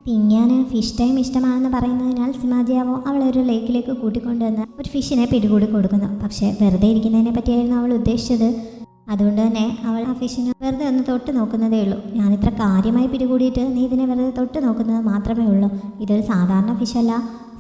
തിങ്ങാൻ fish time ഇഷ്ടമാണെന്ന് പറയുന്നതിനാൽ സിമാജിയാവോ അവളെ ഒരു ലേക്കിലേക്ക് കൂട്ടിക്കൊണ്ടുവന്ന് ഒരു ഫിഷിനെ പിടികൂടി കൊടുക്കുന്നു. പക്ഷേ വെറുതെ ഇരിക്കുന്നതിനെ പറ്റിയായിരുന്നു അവൾ ഉദ്ദേശിച്ചത്. അതുകൊണ്ട് തന്നെ അവൾ ആ ഫിഷിനെ വെറുതെ ഒന്ന് തൊട്ട് നോക്കുന്നതേ ഉള്ളൂ. ഞാനിത്ര കാര്യമായി പിടികൂടിയിട്ട് നീ ഇതിനെ വെറുതെ തൊട്ട് നോക്കുന്നത് മാത്രമേ ഉള്ളൂ. ഇതൊരു സാധാരണ ഫിഷല്ല,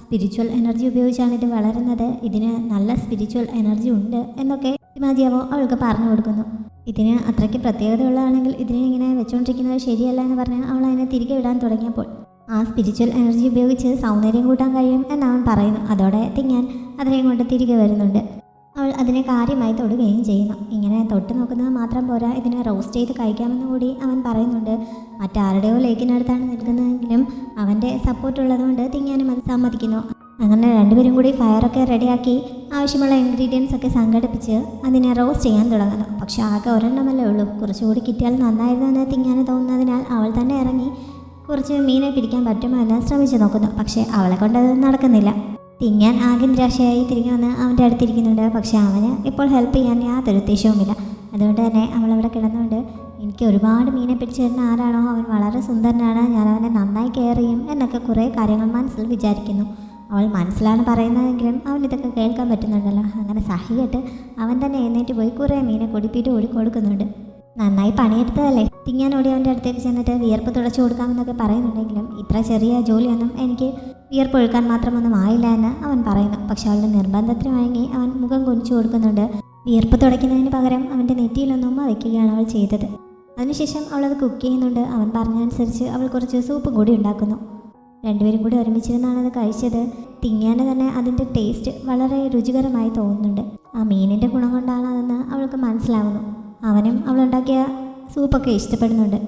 സ്പിരിച്വൽ എനർജി ഉപയോഗിച്ചാണ് ഇത് വളരുന്നത്. ഇതിന് നല്ല സ്പിരിച്വൽ എനർജി ഉണ്ട് എന്നൊക്കെ സിമാജിയാവോ അവൾക്ക് പറഞ്ഞു കൊടുക്കുന്നു. ഇതിന് അത്രയ്ക്ക് പ്രത്യേകതയുള്ളതാണെങ്കിൽ ഇതിനെ ഇങ്ങനെ വെച്ചുകൊണ്ടിരിക്കുന്നത് ശരിയല്ല എന്ന് പറഞ്ഞ് അവൾ അതിനെ തിരികെ വിടാൻ തുടങ്ങിയപ്പോൾ ആ സ്പിരിച്വൽ എനർജി ഉപയോഗിച്ച് സൗന്ദര്യം കൂട്ടാൻ കഴിയും എന്നവൻ പറയുന്നു. അതോടെ തിങ്ങാൻ അതിനെയും കൊണ്ട് തിരികെ വരുന്നുണ്ട്. അവൾ അതിനെ കാര്യമായി തൊടുകയും ചെയ്യുന്നു. ഇങ്ങനെ തൊട്ട് നോക്കുന്നത് മാത്രം പോരാ, ഇതിനെ റോസ്റ്റ് ചെയ്ത് കഴിക്കാമെന്ന് കൂടി അവൻ പറയുന്നുണ്ട്. മറ്റാരുടെയോ ലേക്കിനടുത്താണ് നിൽക്കുന്നതെങ്കിലും അവൻ്റെ സപ്പോർട്ട് ഉള്ളതുകൊണ്ട് തിങ്ങാനും അത് സമ്മതിക്കുന്നു. അങ്ങനെ രണ്ടുപേരും കൂടി ഫയറൊക്കെ റെഡിയാക്കി ആവശ്യമുള്ള ഇൻഗ്രീഡിയൻസ് ഒക്കെ സംഘടിപ്പിച്ച് അതിനെ റോസ്റ്റ് ചെയ്യാൻ തുടങ്ങുന്നു. പക്ഷെ ആകെ ഒരെണ്ണമല്ലേ ഉള്ളൂ. കുറച്ചുകൂടി കിട്ടിയാൽ നന്നായിരുന്നു എന്ന് തിങ്ങാന് തോന്നുന്നതിനാൽ അവൾ തന്നെ ഇറങ്ങി കുറച്ച് മീനെ പിടിക്കാൻ പറ്റുമോ എന്ന് ശ്രമിച്ചു നോക്കുന്നു. പക്ഷേ അവളെ കൊണ്ടത് നടക്കുന്നില്ല. തിങ്ങാൻ ആകെ നിരാശയായി തിരികെ വന്ന് അവൻ്റെ അടുത്തിരിക്കുന്നുണ്ട്. പക്ഷേ അവന് ഇപ്പോൾ ഹെൽപ്പ് ചെയ്യാൻ യാതൊരു ഉദ്ദേശവുമില്ല. അതുകൊണ്ട് തന്നെ അവളവിടെ കിടന്നുകൊണ്ട് എനിക്ക് ഒരുപാട് മീനെ പിടിച്ചു തരുന്ന ആരാണോ അവൻ വളരെ സുന്ദരനാണ്, ഞാൻ അവനെ നന്നായി കെയർ ചെയ്യും എന്നൊക്കെ കുറേ കാര്യങ്ങൾ മനസ്സിൽ വിചാരിക്കുന്നു. അവൾ മനസ്സിലാണ് പറയുന്നതെങ്കിലും അവൻ ഇതൊക്കെ കേൾക്കാൻ പറ്റുന്നുണ്ടല്ലോ. അങ്ങനെ സഹികെട്ട് അവൻ തന്നെ എഴുന്നേറ്റ് പോയി കുറേ മീനെ കൊടിപ്പിട്ട് ഓടി കൊടുക്കുന്നുണ്ട്. നന്നായി പണിയെടുത്തതല്ലേ. തിങ്ങാനോടി അവൻ്റെ അടുത്തേക്ക് ചെന്നിട്ട് വിയർപ്പ് തുടച്ചു കൊടുക്കാമെന്നൊക്കെ പറയുന്നുണ്ടെങ്കിലും ഇത്ര ചെറിയ ജോലിയൊന്നും എനിക്ക് വിയർപ്പൊഴുക്കാൻ മാത്രമൊന്നും ആയില്ല എന്ന് അവൻ പറയുന്നു. പക്ഷെ അവളുടെ നിർബന്ധത്തിന് വഴങ്ങി അവൻ മുഖം കുനിച്ചു കൊടുക്കുന്നുണ്ട്. വിയർപ്പ് തുടയ്ക്കുന്നതിന് പകരം അവൻ്റെ നെറ്റിയിലൊന്നും വയ്ക്കുകയാണ് അവൾ ചെയ്തത്. അതിനുശേഷം അവളത് കുക്ക് ചെയ്യുന്നുണ്ട്. അവൻ പറഞ്ഞതനുസരിച്ച് അവൾ കുറച്ച് സൂപ്പും കൂടി ഉണ്ടാക്കുന്നു. രണ്ടുപേരും കൂടി ഒരുമിച്ചിരുന്നാണ് അത് കഴിച്ചത്. തിങ്ങാന് തന്നെ അതിൻ്റെ ടേസ്റ്റ് വളരെ രുചികരമായി തോന്നുന്നുണ്ട്. ആ മീനിൻ്റെ ഗുണം കൊണ്ടാണ് അതെന്ന് അവൾക്ക് മനസ്സിലാവുന്നു. അവനും അവളുണ്ടാക്കിയ സൂപ്പൊക്കെ ഇഷ്ടപ്പെടുന്നുണ്ട്.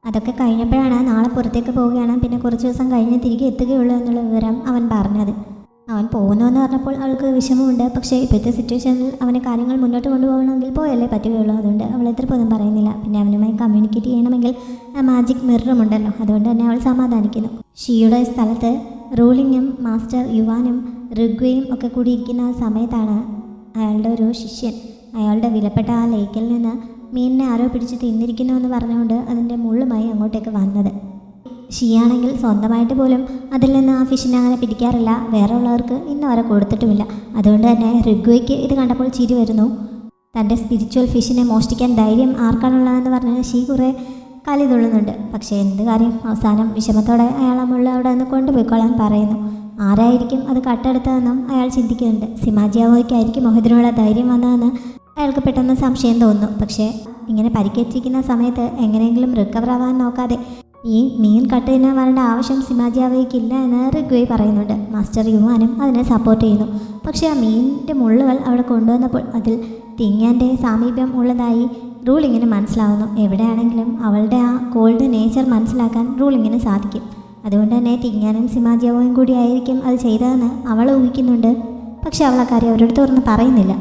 അതൊക്കെ കഴിഞ്ഞപ്പോഴാണ് നാളെ പുറത്തേക്ക് പോവുകയാണ്, പിന്നെ കുറച്ച് ദിവസം കഴിഞ്ഞ് തിരികെ എത്തുകയുള്ളൂ എന്നുള്ള വിവരം അവൻ പറഞ്ഞത്. അവൻ പോകുന്നുവെന്ന് പറഞ്ഞപ്പോൾ അവൾക്ക് വിഷമമുണ്ട്. പക്ഷേ ഇപ്പോഴത്തെ സിറ്റുവേഷനിൽ അവന് കാര്യങ്ങൾ മുന്നോട്ട് കൊണ്ടുപോകണമെങ്കിൽ പോയല്ലേ പറ്റുകയുള്ളൂ. അതുകൊണ്ട് അവൾ എതിർപ്പൊന്നും പറയുന്നില്ല. പിന്നെ അവനുമായി കമ്മ്യൂണിക്കേറ്റ് ചെയ്യണമെങ്കിൽ മാജിക് മിററും ഉണ്ടല്ലോ, അതുകൊണ്ട് തന്നെ അവൾ സമാധാനിക്കുന്നു. ഷിയുടെ സ്ഥലത്ത് റൂളിങ്ങും മാസ്റ്റർ യുവാനും ഋഗ്വയും ഒക്കെ കൂടി ഇരിക്കുന്ന സമയത്താണ് അയാളുടെ ഒരു ശിഷ്യൻ അയാളുടെ വിലപ്പെട്ട ആ ലേക്കിൽ നിന്ന് മീനിനെ ആരോ പിടിച്ച് തിന്നിരിക്കുന്നു എന്ന് പറഞ്ഞുകൊണ്ട് അതിൻ്റെ മുള്ളുമായി അങ്ങോട്ടേക്ക് വന്നത്. ഷിയാണെങ്കിൽ സ്വന്തമായിട്ട് പോലും അതിൽ നിന്ന് ആ ഫിഷിനെ അങ്ങനെ പിടിക്കാറില്ല, വേറെ ഉള്ളവർക്ക് ഇന്ന് വരെ കൊടുത്തിട്ടുമില്ല. അതുകൊണ്ട് തന്നെ ഋഗ്വയ്ക്ക് ഇത് കണ്ടപ്പോൾ ചിരി വരുന്നു. തൻ്റെ സ്പിരിച്വൽ ഫിഷിനെ മോഷ്ടിക്കാൻ ധൈര്യം ആർക്കാണുള്ളതെന്ന് പറഞ്ഞ് ഷീ കുറേ കലി തുള്ളുന്നുണ്ട്. പക്ഷേ എന്ത് കാര്യം, അവസാനം വിഷമത്തോടെ അയാൾ ആ മുള്ള അവിടെ നിന്ന് കൊണ്ടുപോയിക്കൊള്ളാൻ പറയുന്നു. ആരായിരിക്കും അത് കട്ടെടുത്തതെന്നും അയാൾ ചിന്തിക്കുന്നുണ്ട്. സിമാജിയാവോയ്ക്കായിരിക്കും ഇതിനുള്ള ധൈര്യം വന്നതെന്ന് അയാൾക്ക് പെട്ടെന്ന് സംശയം തോന്നുന്നു. പക്ഷേ ഇങ്ങനെ പരിക്കേറ്റിരിക്കുന്ന സമയത്ത് എങ്ങനെയെങ്കിലും റിക്കവർ ആവാൻ നോക്കാതെ ഈ മീൻ കട്ട് തിന്നാൻ വരേണ്ട ആവശ്യം സിമാജിയാവോയ്ക്കില്ല എന്ന് ഋഗ്വേ പറയുന്നുണ്ട്. മാസ്റ്റർ യുവാനും അതിനെ സപ്പോർട്ട് ചെയ്യുന്നു. പക്ഷേ ആ മീനിൻ്റെ മുള്ളുകൾ അവിടെ കൊണ്ടുവന്നപ്പോൾ അതിൽ തിങ്ങാൻ്റെ സാമീപ്യം ഉള്ളതായി റൂളിങ്ങിന് മനസ്സിലാവുന്നു. എവിടെയാണെങ്കിലും അവളുടെ ആ കോൾഡ് നേച്ചർ മനസ്സിലാക്കാൻ റൂളിങ്ങിന് സാധിക്കും. അതുകൊണ്ട് തന്നെ തിങ്ങാനും സിമാജിയാവോയും കൂടി ആയിരിക്കും അത് ചെയ്തതെന്ന് അവൾ ഊഹിക്കുന്നുണ്ട്. പക്ഷെ അവൾ ആ കാര്യം അവരുടെ തുറന്ന് പറയുന്നില്ല.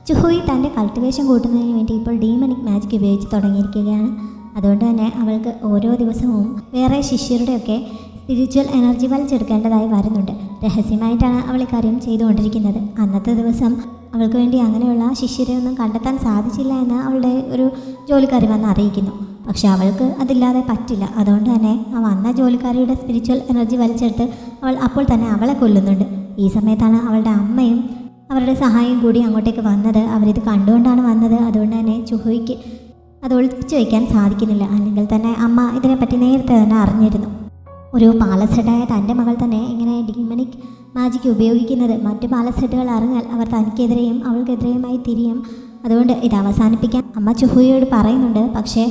ചുഹുയി തൻ്റെ കൾട്ടിവേഷൻ കൂട്ടുന്നതിന് വേണ്ടി ഇപ്പോൾ ഡീമണിക് മാജിക് ഉപയോഗിച്ച് തുടങ്ങിയിരിക്കുകയാണ്. അതുകൊണ്ട് തന്നെ അവൾക്ക് ഓരോ ദിവസവും വേറെ ശിഷ്യരുടെയൊക്കെ സ്പിരിച്വൽ എനർജി വലിച്ചെടുക്കേണ്ടതായി വരുന്നുണ്ട്. രഹസ്യമായിട്ടാണ് അവൾ ഇക്കാര്യം ചെയ്തുകൊണ്ടിരിക്കുന്നത്. അന്നത്തെ ദിവസം അവൾക്ക് വേണ്ടി അങ്ങനെയുള്ള ശിഷ്യരെ ഒന്നും കണ്ടെത്താൻ സാധിച്ചില്ല എന്ന് അവളുടെ ഒരു ജോലിക്കാരി വന്ന് അറിയിക്കുന്നു. പക്ഷെ അവൾക്ക് അതില്ലാതെ പറ്റില്ല. അതുകൊണ്ട് തന്നെ ആ വന്ന ജോലിക്കാരിയുടെ സ്പിരിച്വൽ എനർജി വലിച്ചെടുത്ത് അവൾ അപ്പോൾ തന്നെ അവളെ കൊല്ലുന്നുണ്ട്. ഈ സമയത്താണ് അവളുടെ അമ്മയും അവരുടെ സഹായം കൂടി അങ്ങോട്ടേക്ക് വന്നത്. അവരിത് കണ്ടുകൊണ്ടാണ് വന്നത്. അതുകൊണ്ട് തന്നെ ചുഹുയ്ക്ക് അത് ഒളിപ്പിച്ചു വയ്ക്കാൻ സാധിക്കുന്നില്ല. അല്ലെങ്കിൽ തന്നെ അമ്മ ഇതിനെപ്പറ്റി നേരത്തെ തന്നെ അറിഞ്ഞിരുന്നു. ഒരു പാലസെഡായ തൻ്റെ മകൾ തന്നെ ഇങ്ങനെ ഡീമണിക് മാജിക് ഉപയോഗിക്കുന്നത് മറ്റു പാലസെഡുകൾ അറിഞ്ഞാൽ അവർ തനിക്കെതിരെയും അവൾക്കെതിരെയുമായി തിരിയും. അതുകൊണ്ട് ഇത് അവസാനിപ്പിക്കാൻ അമ്മ ചുഹുയോട് പറയുന്നുണ്ട്. പക്ഷേ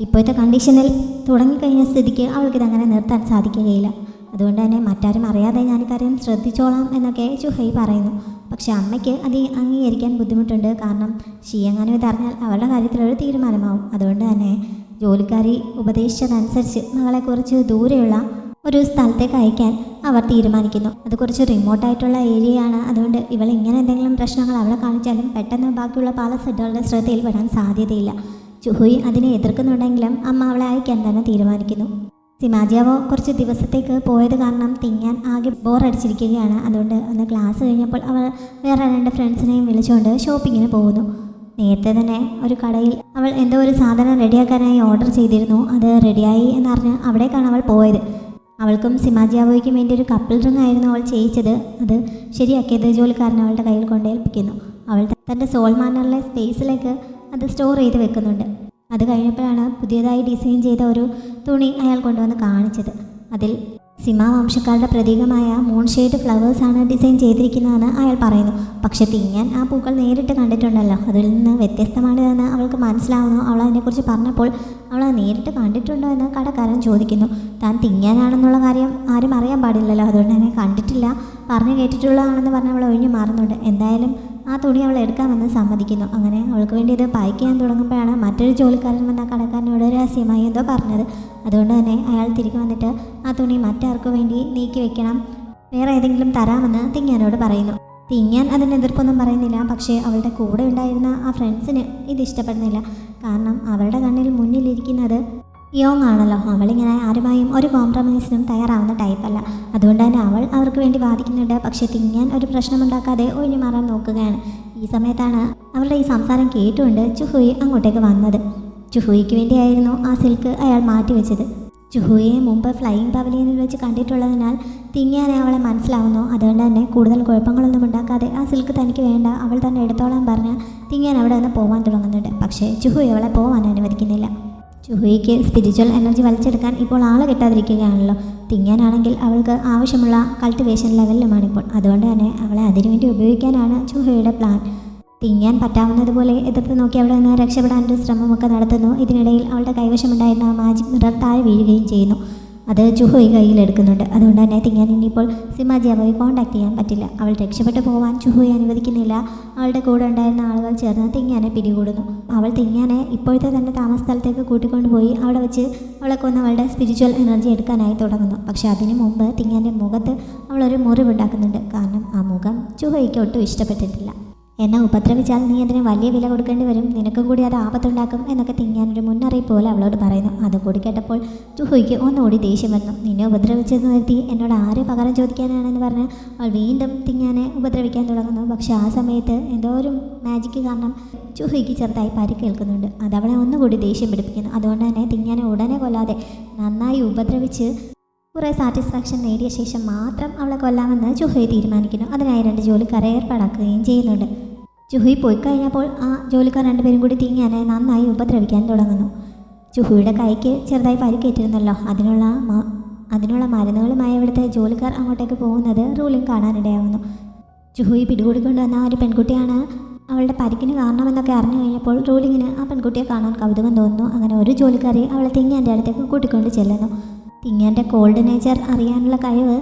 ഇപ്പോഴത്തെ കണ്ടീഷനിൽ തുടങ്ങിക്കഴിഞ്ഞ സ്ഥിതിക്ക് അവൾക്കിതങ്ങനെ നിർത്താൻ സാധിക്കുകയില്ല. അതുകൊണ്ട് തന്നെ മറ്റാരും അറിയാതെ ഞാനിക്കാര്യം ശ്രദ്ധിച്ചോളാം എന്നൊക്കെ ചുഹൈ പറയുന്നു. പക്ഷെ അമ്മയ്ക്ക് അത് അംഗീകരിക്കാൻ ബുദ്ധിമുട്ടുണ്ട്. കാരണം ഷിയെങ്ങാനും ഇതറിഞ്ഞാൽ അവളുടെ കാര്യത്തിലൊരു തീരുമാനമാവും. അതുകൊണ്ട് തന്നെ ജോലിക്കാരി ഉപദേശിച്ചതനുസരിച്ച് മകളെ കുറച്ച് ദൂരെയുള്ള ഒരു സ്ഥലത്തേക്ക് അയക്കാൻ അവർ തീരുമാനിക്കുന്നു. അത് കുറച്ച് റിമോട്ടായിട്ടുള്ള ഏരിയയാണ്. അതുകൊണ്ട് ഇവൾ ഇങ്ങനെ എന്തെങ്കിലും പ്രശ്നങ്ങൾ അവളെ കാണിച്ചാലും പെട്ടെന്ന് ബാക്കിയുള്ള പാലസെഡുകളുടെ ശ്രദ്ധയിൽ പെടാൻ സാധ്യതയില്ല. ചുഹുയി അതിനെ എതിർക്കുന്നുണ്ടെങ്കിലും അമ്മ അവളെ അയക്കാൻ തന്നെ തീരുമാനിക്കുന്നു. സിമാജിയാവോ കുറച്ച് ദിവസത്തേക്ക് പോയത് കാരണം തിങ്ങാൻ ആകെ ബോറടിച്ചിരിക്കുകയാണ്. അതുകൊണ്ട് അന്ന് ക്ലാസ് കഴിഞ്ഞപ്പോൾ അവൾ വേറെ 2 ഫ്രണ്ട്സിനെയും വിളിച്ചുകൊണ്ട് ഷോപ്പിങ്ങിന് പോകുന്നു. നേരത്തെ തന്നെ ഒരു കടയിൽ അവൾ എന്തോ ഒരു സാധനം റെഡിയാക്കാനായി ഓർഡർ ചെയ്തിരുന്നു. അത് റെഡിയായി എന്നറിഞ്ഞ് അവിടേക്കാണ് അവൾ പോയത്. അവൾക്കും സിമാജിയാവോയ്ക്കും വേണ്ടി ഒരു കപ്പിൾ റിംഗ് ആയിരുന്നു അവൾ ചെയ്യിച്ചത്. അത് ശരിയാക്കിയത് ജോലിക്കാരൻ അവളുടെ കയ്യിൽ കൊണ്ടേൽപ്പിക്കുന്നു. അവൾ തൻ്റെ സോൾ മാനറിലെ സ്പേസിലേക്ക് അത് സ്റ്റോർ ചെയ്ത് വെക്കുന്നുണ്ട്. അത് കഴിഞ്ഞപ്പോഴാണ് പുതിയതായി ഡിസൈൻ ചെയ്ത ഒരു തുണി അയാൾ കൊണ്ടുവന്ന് കാണിച്ചത്. അതിൽ സിമ വംശക്കാരുടെ പ്രതീകമായ മൂൺ ഷെയ്ഡ് ഫ്ലവേഴ്സാണ് ഡിസൈൻ ചെയ്തിരിക്കുന്നതെന്ന് അയാൾ പറയുന്നു. പക്ഷെ തിങ്ങാൻ ആ പൂക്കൾ നേരിട്ട് കണ്ടിട്ടുണ്ടല്ലോ, അതിൽ നിന്ന് വ്യത്യസ്തമാണിതെന്ന് അവൾക്ക് മനസ്സിലാവുന്നു. അവൾ അതിനെക്കുറിച്ച് പറഞ്ഞപ്പോൾ അവൾ അത് നേരിട്ട് കണ്ടിട്ടുണ്ടോ എന്ന് കടക്കാരൻ ചോദിക്കുന്നു. താൻ തിങ്ങാനാണെന്നുള്ള കാര്യം ആരും അറിയാൻ പാടില്ലല്ലോ, അതുകൊണ്ട് തന്നെ കണ്ടിട്ടില്ല, പറഞ്ഞു കേട്ടിട്ടുള്ളതാണെന്ന് പറഞ്ഞ് അവൾ ഒഴിഞ്ഞു മാറുന്നുണ്ട്. എന്തായാലും ആ തുണി അവൾ എടുക്കാമെന്ന് സമ്മതിക്കുന്നു. അങ്ങനെ അവൾക്ക് വേണ്ടി ഇത് പാക്ക് ചെയ്യാൻ തുടങ്ങുമ്പോഴാണ് മറ്റൊരു ജോലിക്കാരൻ വന്ന കടക്കാരനോട് രഹസ്യമായി എന്തോ പറഞ്ഞത്. അതുകൊണ്ട് തന്നെ അയാൾ തിരികെ വന്നിട്ട് ആ തുണി മറ്റാർക്കു വേണ്ടി നീക്കി വെക്കണം, വേറെ ഏതെങ്കിലും തരാമെന്ന് തിങ്ങാനോട് പറയുന്നു. തിങ്ങാൻ അതിന് എതിർപ്പൊന്നും പറയുന്നില്ല. പക്ഷേ അവളുടെ കൂടെ ഉണ്ടായിരുന്ന ആ ഫ്രണ്ട്സിന് ഇത് ഇഷ്ടപ്പെടുന്നില്ല. കാരണം അവരുടെ കണ്ണിൽ മുന്നിലിരിക്കുന്നത് യോങ് ആണല്ലോ. അവളിങ്ങനെ ആരുമായും ഒരു കോംപ്രമൈസിനും തയ്യാറാവുന്ന ടൈപ്പല്ല. അതുകൊണ്ട് തന്നെ അവൾ അവർക്ക് വേണ്ടി വാദിക്കുന്നുണ്ട്. പക്ഷേ തിങ്ങാൻ ഒരു പ്രശ്നമുണ്ടാക്കാതെ ഒഴിഞ്ഞു മാറാൻ നോക്കുകയാണ്. ഈ സമയത്താണ് അവരുടെ ഈ സംസാരം കേട്ടുകൊണ്ട് ചുഹുയി അങ്ങോട്ടേക്ക് വന്നത്. ചുഹുയിക്ക് വേണ്ടിയായിരുന്നു ആ സിൽക്ക് അയാൾ മാറ്റിവെച്ചത്. ചുഹുയെ മുമ്പ് ഫ്ലൈയിങ് പവലിയനിൽ വെച്ച് കണ്ടിട്ടുള്ളതിനാൽ തിങ്ങാനെ അവളെ മനസ്സിലാവുന്നു. അതുകൊണ്ട് തന്നെ കൂടുതൽ കുഴപ്പങ്ങളൊന്നും ഉണ്ടാക്കാതെ ആ സിൽക്ക് തനിക്ക് വേണ്ട, അവൾ തന്നെ എടുത്തോളാൻ പറഞ്ഞ് തിങ്ങാൻ അവിടെ നിന്ന് പോകാൻ തുടങ്ങുന്നുണ്ട്. പക്ഷേ ചുഹുയി അവളെ പോകാൻ അനുവദിക്കുന്നില്ല. ചുഹുയിക്ക് സ്പിരിച്വൽ എനർജി വലിച്ചെടുക്കാൻ ഇപ്പോൾ ആളെ കിട്ടാതിരിക്കുകയാണല്ലോ. തിങ്ങാനാണെങ്കിൽ അവൾക്ക് ആവശ്യമുള്ള കൾട്ടിവേഷൻ ലെവലിലുമാണിപ്പോൾ. അതുകൊണ്ട് തന്നെ അവളെ അതിനുവേണ്ടി ഉപയോഗിക്കാനാണ് ചുഹുയുടെ പ്ലാൻ. തിങ്ങാൻ പറ്റാവുന്നതുപോലെ എതിർത്ത് നോക്കി അവിടെ നിന്ന് രക്ഷപ്പെടാനൊരു ശ്രമമൊക്കെ നടത്തുന്നു. ഇതിനിടയിൽ അവളുടെ കൈവശമുണ്ടായിരുന്ന മാജിക് മിറർ താഴെ വീഴുകയും ചെയ്യുന്നു. അത് ചുഹുയി കയ്യിലെടുക്കുന്നുണ്ട്. അതുകൊണ്ട് തന്നെ തിങ്ങാൻ ഇനിയിപ്പോൾ സിമാജിയാവോയെ കോൺടാക്ട് ചെയ്യാൻ പറ്റില്ല. അവൾ രക്ഷപ്പെട്ടു പോകാൻ ചുഹുയി അനുവദിക്കുന്നില്ല. അവളുടെ കൂടെ ഉണ്ടായിരുന്ന ആളുകൾ ചേർന്ന് തിങ്ങാനെ പിടികൂടുന്നു. അവൾ തിങ്ങാനെ ഇപ്പോഴത്തെ തന്നെ താമസ സ്ഥലത്തേക്ക് കൂട്ടിക്കൊണ്ടുപോയി അവിടെ വെച്ച് അവളെ കൊന്ന് അവളുടെ സ്പിരിച്വൽ എനർജി എടുക്കാനായി തുടങ്ങുന്നു. പക്ഷെ അതിനു മുമ്പ് തിങ്ങാൻ്റെ മുഖത്ത് അവളൊരു മുറിവുണ്ടാക്കുന്നുണ്ട്. കാരണം ആ മുഖം ചുഹുയിക്ക് ഒട്ടും ഇഷ്ടപ്പെട്ടിട്ടില്ല. എന്നെ ഉപദ്രവിച്ചാൽ നീ അതിന് വലിയ വില കൊടുക്കേണ്ടി വരും, നിനക്കും കൂടി അത് ആപത്തുണ്ടാക്കും എന്നൊക്കെ തിങ്ങാനൊരു മുന്നറിയിപ്പ് പോലെ അവളോട് പറയുന്നു. അതുകൂടി കേട്ടപ്പോൾ ചുഹുയിക്ക് ഒന്നുകൂടി ദേഷ്യം വന്നു. നിന്നെ ഉപദ്രവിച്ചെന്ന് നിർത്തി എന്നോട് ആര് പകരം ചോദിക്കാനാണെന്ന് പറഞ്ഞ് അവൾ വീണ്ടും തിങ്ങാനെ ഉപദ്രവിക്കാൻ തുടങ്ങുന്നു. പക്ഷെ ആ സമയത്ത് എന്തോ ഒരു മാജിക്ക് കാരണം ചുഹുയിക്ക് ചെറുതായി പരിക്കേൽക്കുന്നുണ്ട്. അതവളെ ഒന്നുകൂടി ദേഷ്യം പിടിപ്പിക്കുന്നു. അതുകൊണ്ട് തന്നെ തിങ്ങാനെ ഉടനെ കൊല്ലാതെ നന്നായി ഉപദ്രവിച്ച് കുറേ സാറ്റിസ്ഫാക്ഷൻ നേടിയ ശേഷം മാത്രം അവളെ കൊല്ലാമെന്ന് ചുഹുയി തീരുമാനിക്കുന്നു. അതിനായി 2 ജോലിക്കാരെ ഏർപ്പാടാക്കുകയും ചെയ്യുന്നുണ്ട്. ചുഹുയി പോയി കഴിഞ്ഞപ്പോൾ ആ ജോലിക്കാർ 2 പേരും കൂടി തിങ്ങാനെ നന്നായി ഉപദ്രവിക്കാൻ തുടങ്ങുന്നു. ചുഹുയുടെ കൈക്ക് ചെറുതായി പരിക്കേറ്റിരുന്നല്ലോ, അതിനുള്ള മരുന്നുകളുമായി ഇവിടുത്തെ ജോലിക്കാർ അങ്ങോട്ടേക്ക് പോകുന്നത് റൂളിംഗ് കാണാനിടയാവുന്നു. ചുഹുയി പിടികൂടിക്കൊണ്ടുവന്ന ഒരു പെൺകുട്ടിയാണ് അവളുടെ പരിക്കിന് കാരണമെന്നൊക്കെ അറിഞ്ഞു കഴിഞ്ഞപ്പോൾ റൂളിങ്ങിന് ആ പെൺകുട്ടിയെ കാണാൻ കൗതുകം തോന്നുന്നു. അങ്ങനെ ഒരു ജോലിക്കാരെ അവളെ തിങ്ങാൻ്റെ അടുത്തേക്ക് കൂട്ടിക്കൊണ്ട് ചെല്ലുന്നു. തിങ്ങാൻ്റെ കോൾഡ് നേച്ചർ അറിയാനുള്ള കഴിവ്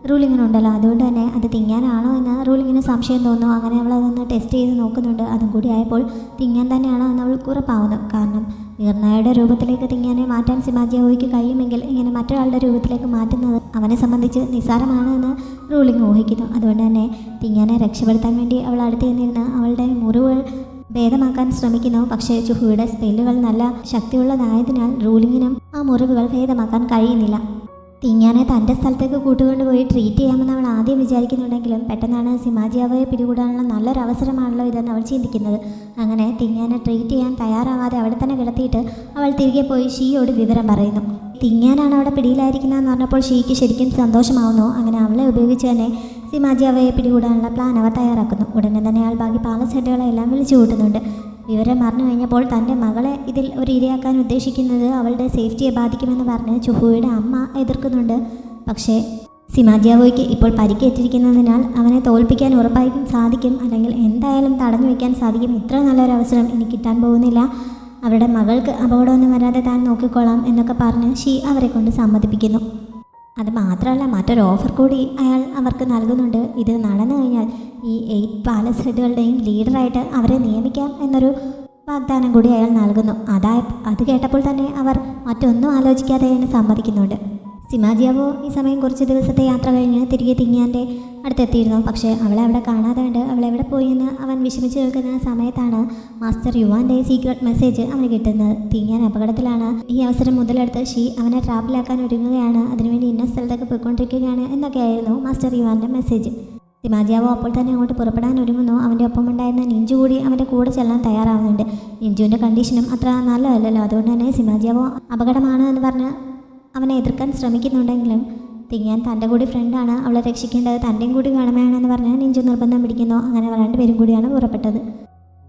റൂളിങ്ങിനുണ്ടല്ലോ. അതുകൊണ്ട് തന്നെ അത് തിങ്ങാനാണോ എന്ന് റൂളിങ്ങിന് സംശയം തോന്നുന്നു. അങ്ങനെ അവൾ അതൊന്ന് ടെസ്റ്റ് ചെയ്ത് നോക്കുന്നുണ്ട്. അതും കൂടി ആയപ്പോൾ തിങ്ങാൻ തന്നെയാണോ എന്ന് അവൾക്ക് ഉറപ്പാവുന്നു. കാരണം നിർണയുടെ രൂപത്തിലേക്ക് തിങ്ങാനെ മാറ്റാൻ സിമാജിയാവോയ്ക്ക് കഴിയുമെങ്കിൽ ഇങ്ങനെ മറ്റൊരാളുടെ രൂപത്തിലേക്ക് മാറ്റുന്നത് അവനെ സംബന്ധിച്ച് നിസ്സാരമാണ് എന്ന് റൂളിങ് ഊഹിക്കുന്നു. അതുകൊണ്ട് തന്നെ തിങ്ങാനെ രക്ഷപ്പെടുത്താൻ വേണ്ടി അവൾ അടുത്ത് നിന്നിരുന്ന് അവളുടെ മുറിവുകൾ ഭേദമാക്കാൻ ശ്രമിക്കുന്നു. പക്ഷേ ചുഹുയുടെ സ്പെല്ലുകൾ നല്ല ശക്തിയുള്ളതായതിനാൽ റൂളിങ്ങിനും ആ മുറിവുകൾ ഭേദമാക്കാൻ കഴിയുന്നില്ല. തിങ്ങാനെ തൻ്റെ സ്ഥലത്തേക്ക് കൂട്ടുകൊണ്ടുപോയി ട്രീറ്റ് ചെയ്യാമെന്ന് അവൾ ആദ്യം വിചാരിക്കുന്നുണ്ടെങ്കിലും പെട്ടെന്നാണ് സിമാജിയാവോയെ പിടികൂടാനുള്ള നല്ലൊരു അവസരമാണല്ലോ ഇതെന്ന് അവൾ ചിന്തിക്കുന്നത്. അങ്ങനെ തിങ്ങാനെ ട്രീറ്റ് ചെയ്യാൻ തയ്യാറാവാതെ അവിടെ തന്നെ കിടത്തിയിട്ട് അവൾ തിരികെ പോയി ഷീയോട് വിവരം പറയുന്നു. തിങ്ങാനാണ് അവിടെ പിടിയിലായിരിക്കുന്നതെന്ന് പറഞ്ഞപ്പോൾ ഷീക്ക് ശരിക്കും സന്തോഷമാവുന്നു. അങ്ങനെ അവളെ ഉപയോഗിച്ച് തന്നെ സിമാജിയാവോയെ പിടികൂടാനുള്ള പ്ലാൻ അവർ തയ്യാറാക്കുന്നു. ഉടനെ തന്നെ അയാൾ ബാക്കി പാലസ് ഹെഡുകളെല്ലാം വിളിച്ചു കൂട്ടുന്നുണ്ട്. വിവരം അറിഞ്ഞു കഴിഞ്ഞപ്പോൾ തൻ്റെ മകളെ ഇതിൽ ഒരു ഇരയാക്കാൻ ഉദ്ദേശിക്കുന്നത് അവളുടെ സേഫ്റ്റിയെ ബാധിക്കുമെന്ന് പറഞ്ഞ് ചുഹുയുടെ അമ്മ എതിർക്കുന്നുണ്ട്. പക്ഷേ സിമാജിയാവോയ്ക്ക് ഇപ്പോൾ പരിക്കേറ്റിരിക്കുന്നതിനാൽ അവനെ തോൽപ്പിക്കാൻ ഉറപ്പായും സാധിക്കും, അല്ലെങ്കിൽ എന്തായാലും തടഞ്ഞു വയ്ക്കാൻ സാധിക്കും. ഇത്ര നല്ലൊരു അവസരം ഇനി കിട്ടാൻ പോകുന്നില്ല. അവരുടെ മകൾക്ക് അപകടമൊന്നും വരാതെ താൻ നോക്കിക്കോളാം എന്നൊക്കെ പറഞ്ഞ് ഷീ അവരെ കൊണ്ട് സമ്മതിപ്പിക്കുന്നു. അത് മാത്രമല്ല മറ്റൊരു ഓഫർ കൂടി അയാൾ അവർക്ക് നൽകുന്നുണ്ട്. ഇത് നടന്നു കഴിഞ്ഞാൽ ഈ 8 പാലസ് ഹെഡുകളുടെയും ലീഡറായിട്ട് അവരെ നിയമിക്കാം എന്നൊരു വാഗ്ദാനം കൂടി അയാൾ നൽകുന്നു. അത് കേട്ടപ്പോൾ തന്നെ അവർ മറ്റൊന്നും ആലോചിക്കാതെ അതിന് സമ്മതിക്കുന്നുണ്ട്. സിമാജിയാവോ ഈ സമയം കുറച്ച് ദിവസത്തെ യാത്ര കഴിഞ്ഞ് തിരികെ തിങ്ങാൻ്റെ അടുത്തെത്തിയിരുന്നു. പക്ഷേ അവളെ അവിടെ കാണാതെ കണ്ട് അവളെവിടെ പോയി എന്ന് അവൻ വിഷമിച്ച് കേൾക്കുന്ന സമയത്താണ് മാസ്റ്റർ യുവാൻ്റെ സീക്രട്ട് മെസ്സേജ് അവന് കിട്ടുന്നത്. തിങ്ങാൻ അപകടത്തിലാണ്. ഈ അവസരം മുതലെടുത്ത് ഷീ അവനെ ട്രാപ്പിലാക്കാൻ ഒരുങ്ങുകയാണ്, അതിനുവേണ്ടി ഇന്ന സ്ഥലത്തേക്ക് പോയിക്കൊണ്ടിരിക്കുകയാണ് എന്നൊക്കെയായിരുന്നു മാസ്റ്റർ യുവാൻ്റെ മെസ്സേജ്. സിമാജിയാവോ അപ്പോൾ തന്നെ അങ്ങോട്ട് പുറപ്പെടാൻ ഒരുങ്ങുന്നു. അവൻ്റെ ഒപ്പമുണ്ടായിരുന്ന നിഞ്ചു കൂടി അവൻ്റെ കൂടെ ചെല്ലാൻ തയ്യാറാവുന്നുണ്ട്. നിഞ്ചുവിൻ്റെ കണ്ടീഷനും അത്ര നല്ലതല്ലല്ലോ. അതുകൊണ്ട് തന്നെ സിമാജിയാവോ അപകടമാണ് എന്ന് പറഞ്ഞ് അവനെ എതിർക്കാൻ ശ്രമിക്കുന്നുണ്ടെങ്കിലും തിങ്ങാൻ തൻ്റെ കൂടി ഫ്രണ്ടാണ്, അവളെ രക്ഷിക്കേണ്ടത് തൻ്റെയും കൂടി കടമയാണെന്ന് പറഞ്ഞാൽ നിഞ്ചു നിർബന്ധം പിടിക്കുന്നു. അങ്ങനെ രണ്ടുപേരും കൂടിയാണ് പുറപ്പെട്ടത്.